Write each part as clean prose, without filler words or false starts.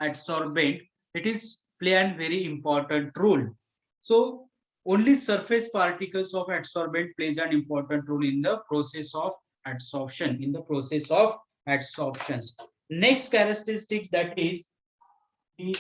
adsorbent, it is play a very important role. So only surface particles of adsorbent plays an important role in the process of adsorption, in the process of adsorptions. Next characteristics, that is the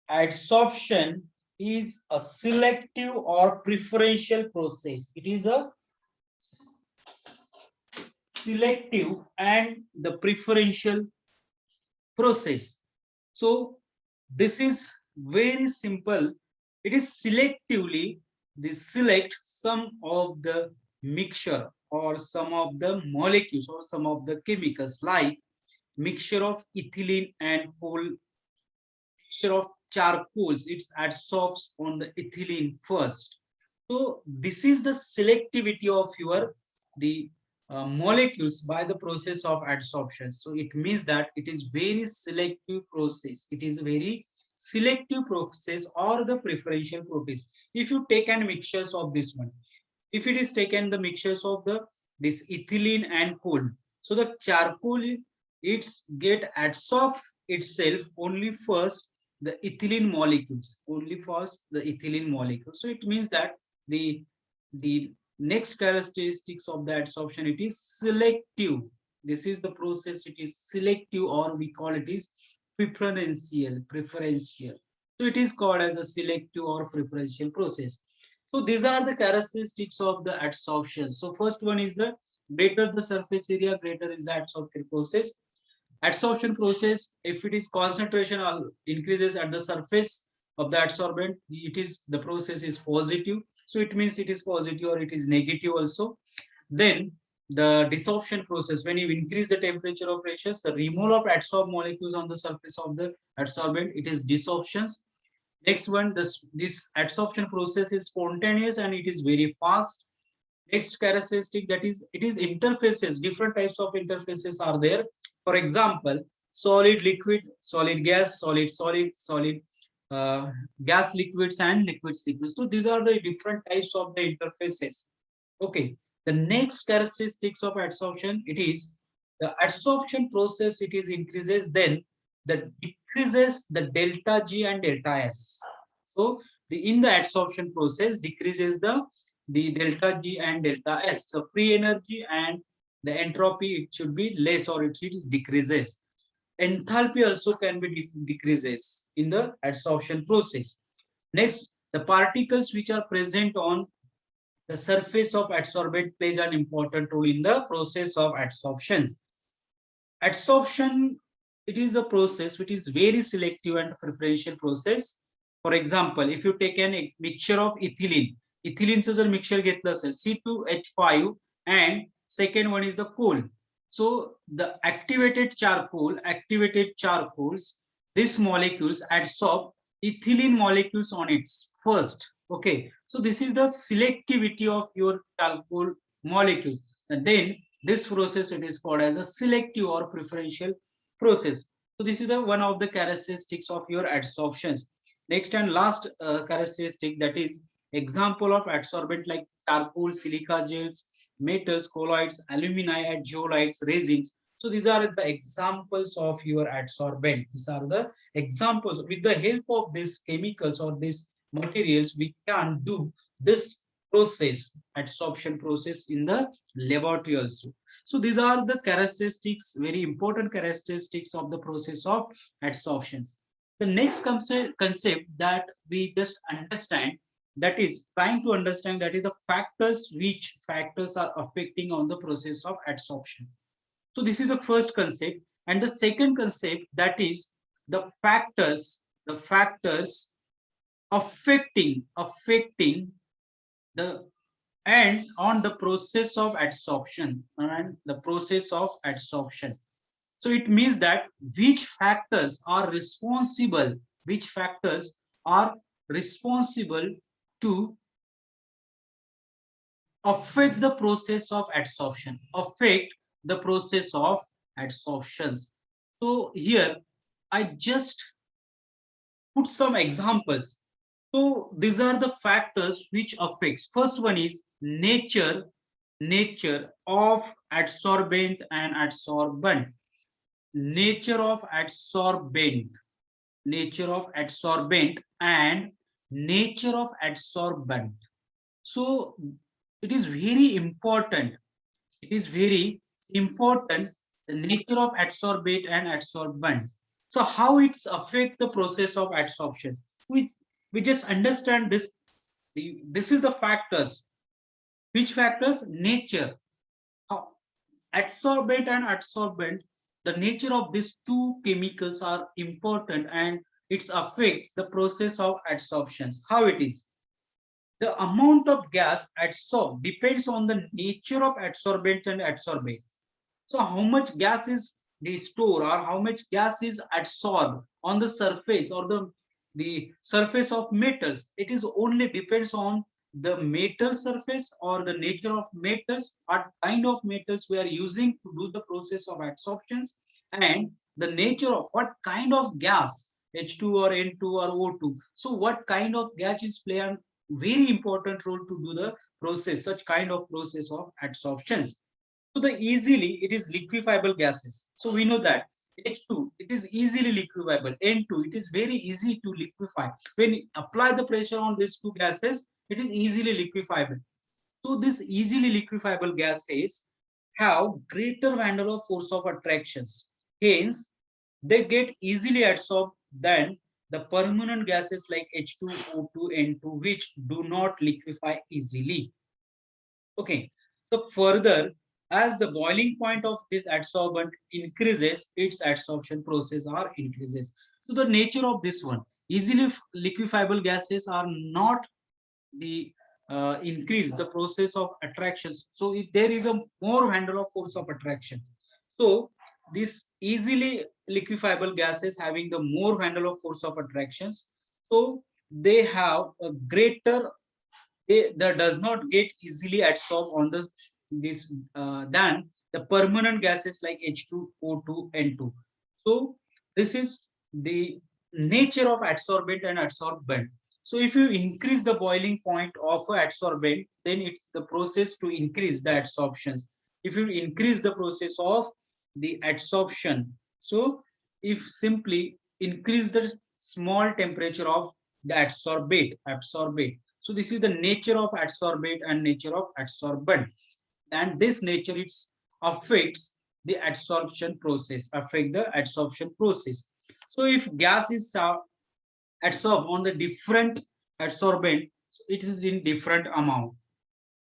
adsorption is a selective or preferential process. It is a selective and the preferential process. So this is very simple. It is selectively they select some of the mixture or some of the molecules or some of the chemicals, like mixture of ethylene and coal, mixture of charcoals. It adsorbs on the ethylene first. So this is the selectivity of your the molecules by the process of adsorption. So it means that it is very selective process. It is very selective process or the preferential process. If you take an mixtures of this one, if it is taken the mixtures of the this ethylene and coal, so the charcoal it's get adsorb itself only first the ethylene molecules, only first the ethylene molecules. So it means that the next characteristics of the adsorption, it is selective. This is the process, it is selective, or we call it is preferential. So it is called as a selective or preferential process. So these are the characteristics of the adsorption. So first one is the greater the surface area, greater is the adsorption process. Adsorption process, if it is concentration increases at the surface of the adsorbent, it is the process is positive. So it means it is positive or it is negative also. Then the desorption process, when you increase the temperature or pressures, the removal of adsorbed molecules on the surface of the adsorbent, it is desorptions. Next one, this adsorption process is spontaneous and it is very fast. Next characteristic, that is it is interfaces. Different types of interfaces are there. For example, solid, liquid, solid gas, solid solid, solid gas liquids, and liquids liquids. So these are the different types of the interfaces. Okay. The next characteristics of adsorption, it is the adsorption process, it is increases, then the decreases the delta G and delta S. So in the adsorption process decreases the delta G and delta S. The free energy and the entropy, it should be less or it decreases. Enthalpy also can be decreases in the adsorption process. Next, the particles which are present on the surface of adsorbent plays an important role in the process of adsorption. Adsorption, it is a process which is very selective and preferential process. For example, if you take a mixture of ethylene, ethyleneचं जर mixture घेतलं असेल C2H5 and second one is the coal. So the activated charcoals, these molecules adsorb ethylene molecules on its first. Okay, so this is the selectivity of your charcoal molecules, and then this process, it is called as a selective or preferential process. So this is the one of the characteristics of your adsorptions. Next and last characteristic, that is example of adsorbent like charcoal, silica gels, metals, colloids, alumini, and zeolites, resins. So these are the examples of your adsorbent. These are the examples. With the help of these chemicals or these materials, we can do this process, adsorption process, in the laboratory also. So these are the characteristics, very important characteristics of the process of adsorption. The next concept that we just understand, that is trying to understand, that is the factors, which factors are affecting on the process of adsorption. So this is the first concept, and the second concept, that is the factors affecting the and on the process of adsorption and the process of adsorption. So it means that which factors are responsible to affect the process of adsorption, So here I just put some examples. So these are the factors which affects. First one is nature of adsorbent and adsorbent. nature of adsorbent, and nature of adsorbent. So it is very important. It is very important, the nature of adsorbate and adsorbent. So how it's affect the process of adsorption. We just understand this. This is the factors. Which factors? Nature. How adsorbate and adsorbent, the nature of these two chemicals are important and it's affect the process of adsorptions. How it is? The amount of gas adsorbed depends on the nature of adsorbent and adsorbate. So how much gas is the store or how much gas is adsorbed on the surface or the surface of metals, it is only depends on the metal surface or the nature of metals, what kind of metals we are using to do the process of adsorptions, and the nature of what kind of gas, H2 or N2 or O2. So what kind of gas is play a very important role to do the process, such kind of process of adsorptions. So the easily it is liquefiable gases. So we know that H2 it is easily liquefiable. N2 it is very easy to liquefy. When you apply the pressure on these two gases, it is easily liquefiable. So these easily liquefiable gases have greater van der Waals force of attractions. Hence, they get easily adsorbed than the permanent gases like H2, O2, N2, which do not liquefy easily. Okay, so further, as the boiling point of this adsorbent increases, its adsorption process are increases. So the nature of this one, easily liquefiable gases are not the increase the process of attractions. So if there is a more van der Waals force of attraction, so this easily liquefiable gases having the more van der Waals force of attractions, so they have a greater, that does not get easily adsorbed on the this than the permanent gases like H2, O2, N2. So this is the nature of adsorbent and adsorbent. So if you increase the boiling point of adsorbent, then it's the process to increase the adsorptions. If you increase the process of the adsorption, so if simply increase the small temperature of the absorbate. So this is the nature of adsorbate and nature of adsorbent, and this nature it affects the adsorption process, So if gas is adsorbed on the different adsorbent, it is in different amount.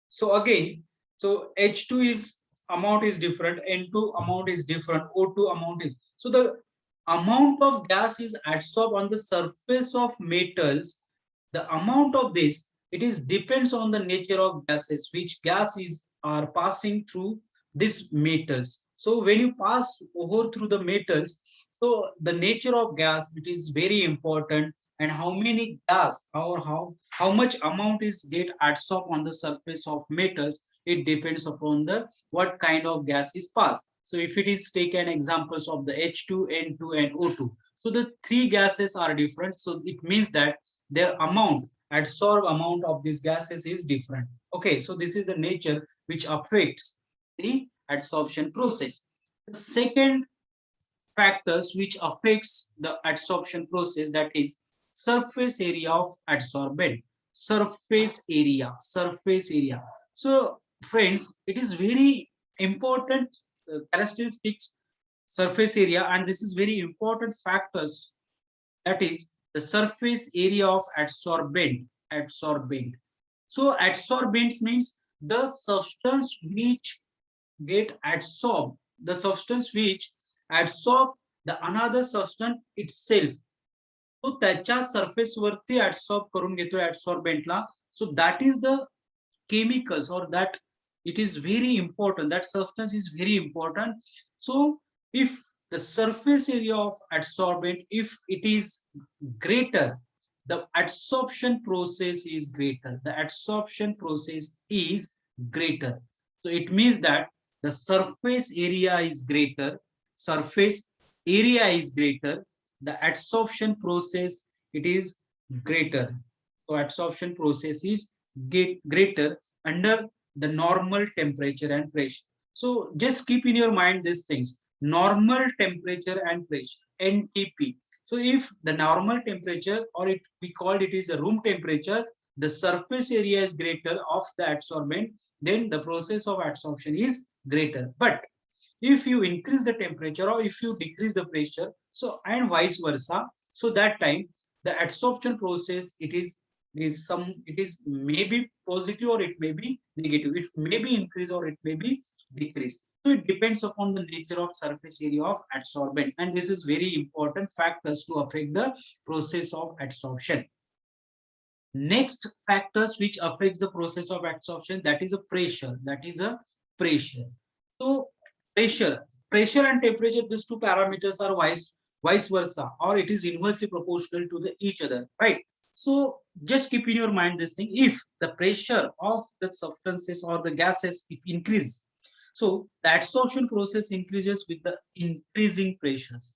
So again, so H2 is amount is different, N2 amount is different, O2 amount is. So the amount of gas is adsorbed on the surface of metals. The amount of this, it is depends on the nature of gases, which gas is are passing through these metals. So when you pass over through the metals, so the nature of gas, it is very important, and how many gas or how much amount is get adsorbed on the surface of metals, it depends upon the what kind of gas is passed. So if it is taken examples of the H2, N2 and O2, so the three gases are different, so it means that their amount, adsorbed amount of these gases is different. Okay, so this is the nature which affects the adsorption process. The second factors which affects the adsorption process, that is surface area of adsorbent. Surface area. So friends, it is very important characteristics surface area, and this is very important factors, that is the surface area of adsorbent. So adsorbents means the substance which get adsorbed, the substance which adsorb the another substance itself, तो त्याच्या surface वरती adsorb करून घेतोय adsorbentला. So that is the chemicals, or that it is very important, that substance is very important. So if the surface area of adsorbent, if it is greater, the adsorption process is greater, so it means that the surface area is greater, the adsorption process it is greater. So adsorption process is greater under the normal temperature and pressure. So just keep in your mind these things. normal temperature and pressure, NTP. So if the normal temperature, or we called it is a room temperature, the surface area is greater of the adsorbent, then the process of adsorption is greater. But if you increase the temperature or if you decrease the pressure, so and vice versa, so that time the adsorption process, it is maybe positive or it may be negative, it may be increase or it may be decrease. So it depends upon the nature of surface area of adsorbent, and this is very important factors to affect the process of adsorption. Next factors which affects the process of adsorption, that is a pressure. So pressure and temperature, these two parameters are vice versa, or it is inversely proportional to the each other, right? So just keep in your mind this thing: if the pressure of the substances or the gases if increase, so the adsorption process increases with the increasing pressures.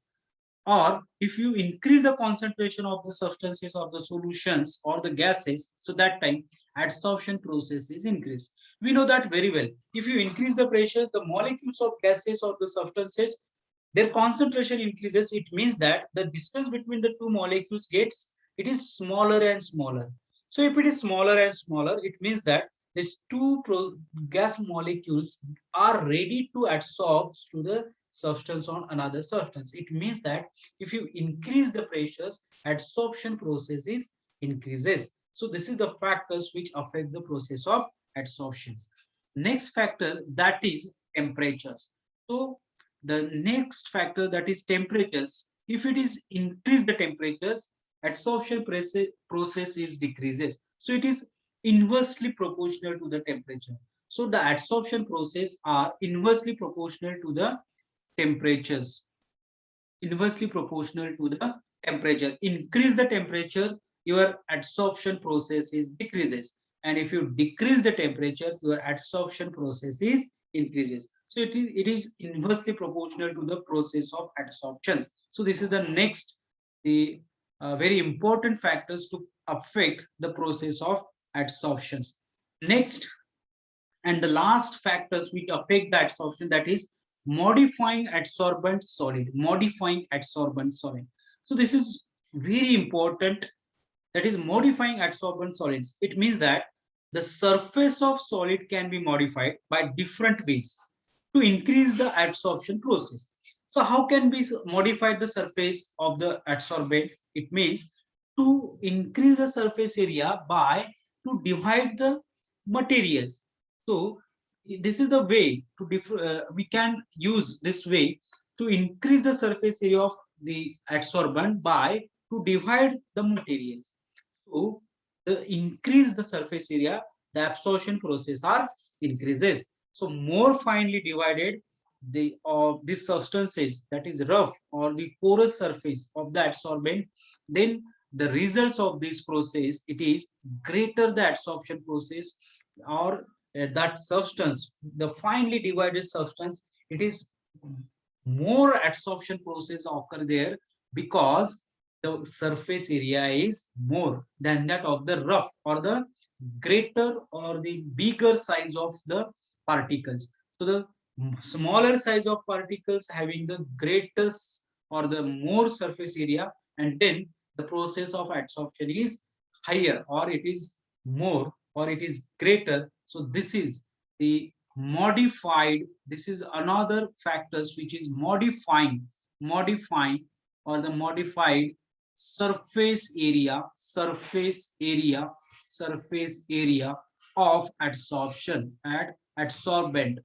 Or if you increase the concentration of the substances or the solutions or the gases, so that time adsorption process is increased. We know that very well. If you increase the pressures, the molecules of gases or the substances, their concentration increases. It means that the distance between the two molecules gets, it is smaller and smaller. So if it is smaller and smaller, it means that these two gas molecules are ready to adsorb to the substance on another substance. It means that if you increase the pressures, adsorption process is increases. So this is the factors which affect the process of adsorptions. Next factor, that is temperatures. So the next factor, that is temperatures. If it is increase the temperatures, adsorption process is decreases. So it is inversely proportional to the temperature. So the adsorption process are inversely proportional to the temperatures. Inversely proportional to the temperature. Increase the temperature, your adsorption process is decreases, and if you decrease the temperature, your adsorption process is increases. So it is inversely proportional to the process of adsorption. So this is the next, the very important factors to affect the process of adsorptions. Next, and the last factors which affect the adsorption, that is modifying adsorbent solid. So this is very important, that is modifying adsorbent solids. It means that the surface of solid can be modified by different ways to increase the adsorption process. So how can we modify the surface of the adsorbent? It means to increase the surface area by to divide the materials. So this is the way to we can use this way to increase the surface area of the adsorbent by to divide the materials. So the increase the surface area, the absorption process are increases. So more finely divided the of these substances, that is rough or the porous surface of the adsorbent, then the results of this process, it is greater the adsorption process, or that substance, the finely divided substance, it is more adsorption process occur there, because the surface area is more than that of the rough or the greater or the bigger size of the particles. So the smaller size of particles having the greatest or the more surface area, and then the process of adsorption is higher, or it is more, or it is greater. So this is the modified, this is another factors which is modifying or the modified surface area of adsorption at adsorbent.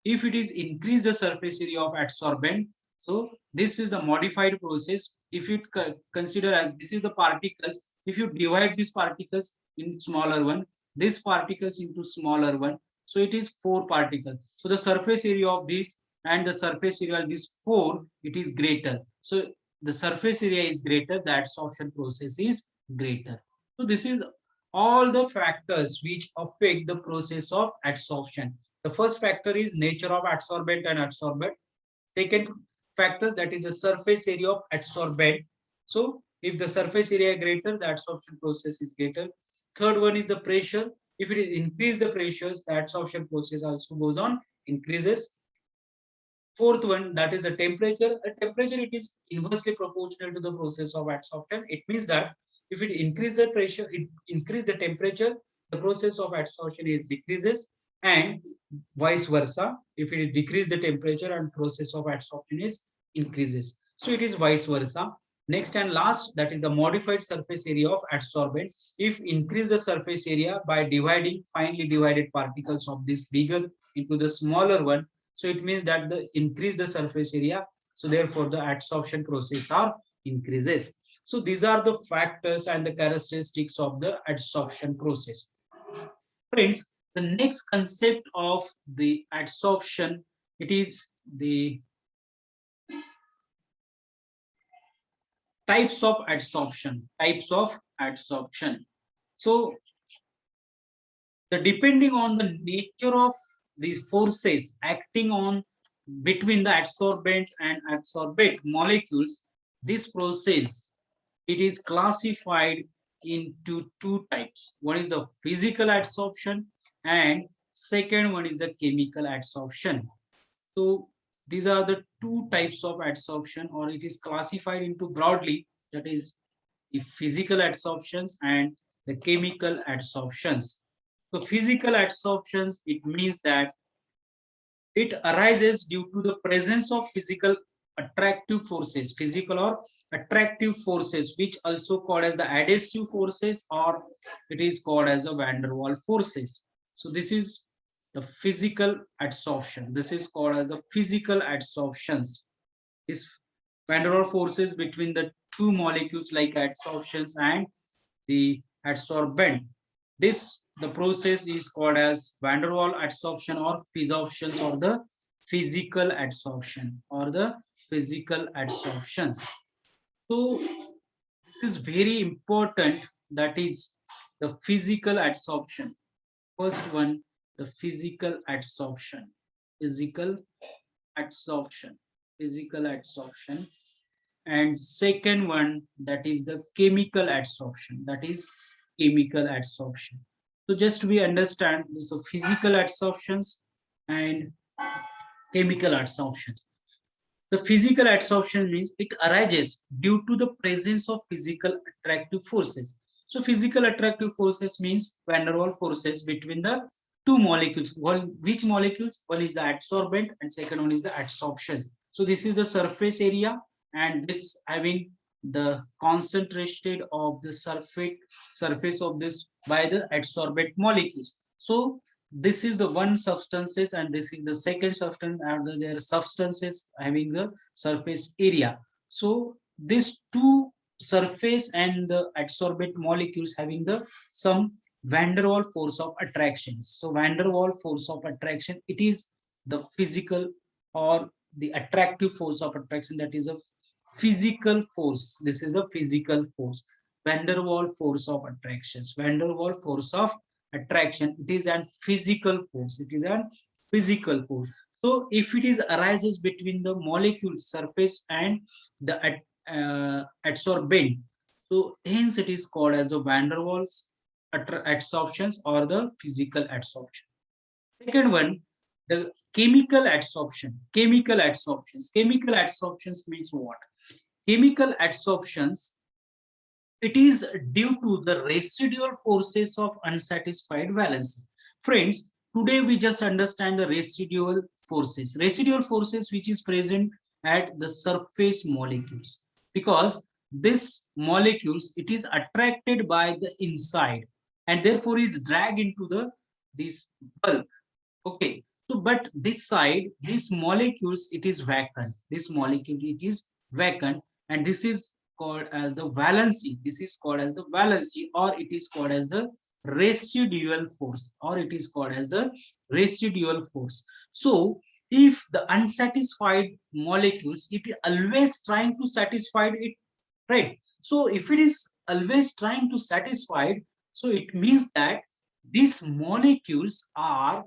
If it is increase the surface area of adsorbent, so this is the modified process. If you consider as this is the particles, if you divide these particles in smaller one, these particles into smaller one, so it is 4 particles. So the surface area of this and the surface area of these 4, it is greater. So the surface area is greater, the adsorption process is greater. So this is all the factors which affect the process of adsorption. The first factor is nature of adsorbent and adsorbent. Second factors, that is the surface area of adsorbent. So if the surface area greater, the adsorption process is greater. Third one is the pressure. If it is increase the pressures, the adsorption process also goes on increases. Fourth one, that is the temperature. A temperature, it is inversely proportional to the process of adsorption. It means that if it increase the pressure, it increase the temperature, the process of adsorption is decreases, and vice versa. If it decrease the temperature and process of adsorption is increases. So it is vice versa. Next and last, that is the modified surface area of adsorbent. If increase the surface area by dividing finely divided particles of this bigger into the smaller one, so it means that the increase the surface area, so therefore the adsorption process are increases. So these are the factors and the characteristics of the adsorption process. Friends, the next concept of the adsorption, it is the types of adsorption. So the depending on the nature of the forces acting on between the adsorbent and adsorbate molecules, this process, it is classified into two types. One is the physical adsorption and second one is the chemical adsorption. So these are the two types of adsorption, or it is classified into broadly, that is the physical adsorptions and the chemical adsorptions. So physical adsorptions, it means that it arises due to the presence of physical or attractive forces, which also called as the adhesive forces, or it is called as the van der Waals forces. So this is the physical adsorption. This is called as the physical adsorptions. Is van der Waals forces between the two molecules like adsorptions and the adsorbent. This the process is called as van der Waals adsorption or physorptions or the physical adsorption or the physical adsorptions. So this is very important, that is the physical adsorption. First one, the physical adsorption, physical adsorption, physical adsorption. And second one, that is the chemical adsorption, that is chemical adsorption. So just we understand this of physical adsorptions and chemical adsorption. The physical adsorption means it arises due to the presence of physical attractive forces. So physical attractive forces means van der Waals forces between the two molecules. Which molecules? One is the adsorbent and second one is the adsorption. So this is the surface area, and this having the concentration of the surface of this by the adsorbent molecules. So this is the one substances and this is the second substance, and there are substances having the surface area. So these two surface and the adsorbent molecules having the some van der Waals force of attraction. So van der Waals force of attraction, it is the physical or the attractive force of attraction, that is a physical force. This is the physical force, van der Waals force of attractions, van der Waals force of attraction. It is a physical force, it is a physical force. So if it is arises between the molecule surface and the adsorbent, so hence it is called as the van der Waals adsorptions or the physical adsorption. Second one, the chemical adsorption. Chemical adsorptions, chemical adsorptions means what? Chemical adsorptions, it is due to the residual forces of unsatisfied valency. Friends, today we just understand the residual forces. Residual forces which is present at the surface molecules, because this molecules, it is attracted by the inside and therefore is dragged into the this bulk. Okay, so but this side, these molecules, it is vacant. This molecule, it is vacant, and this is called as the valency. This is called as the valency, or it is called as the residual force, or it is called as the residual force. So if the unsatisfied molecules, it is always trying to satisfy it, right? So if it is always trying to satisfy it, so it means that these molecules are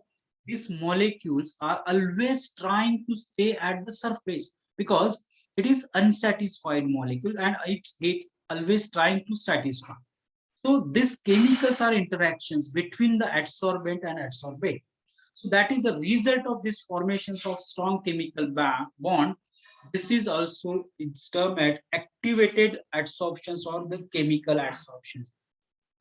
always trying to stay at the surface, because it is unsatisfied molecule and it's get always trying to satisfy. So these chemicals are interactions between the adsorbent and adsorbate. So that is the result of this formations of strong chemical bond. This is also it's termed as activated adsorptions or the chemical adsorptions.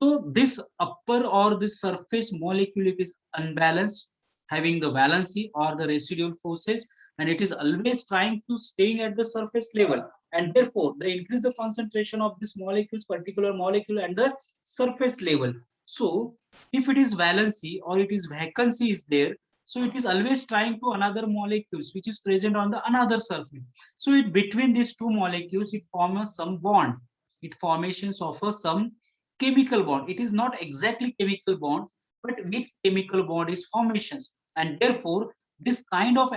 So this upper or this surface molecule, it is unbalanced, having the valency or the residual forces, and it is always trying to staying at the surface level. And therefore, they increase the concentration of this molecules, particular molecule, at the surface level. So if it is valency or it is vacancy is there, so it is always trying to another molecules which is present on the another surface. So it between these two molecules, it forms some bond. It formations of some chemical bond. It is not exactly chemical bond, but with chemical bond is formations, and therefore this kind of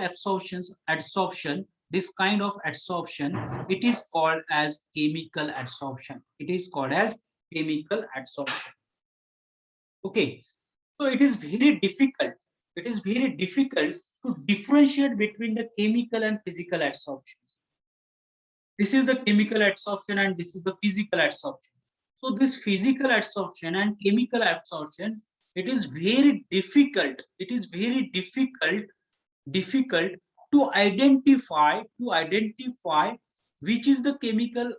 this kind of adsorption, it is called as chemical adsorption. It is called as chemical adsorption. Okay, so it is very difficult. It is very difficult to differentiate between the chemical and physical adsorption. This is the chemical adsorption and this is the physical adsorption. So this physical adsorption and chemical adsorption, it is very difficult. It is very difficult to identify which is the chemical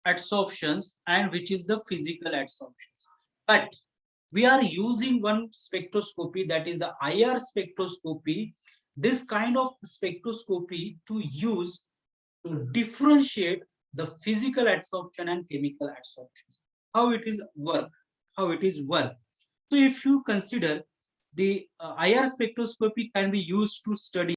adsorptions and which is the physical adsorptions. But we are using one spectroscopy, that is the IR spectroscopy. This kind of spectroscopy to use to differentiate the physical adsorption and chemical adsorption. How it is work? How it is work? So if you consider the IR spectroscopy can be used to study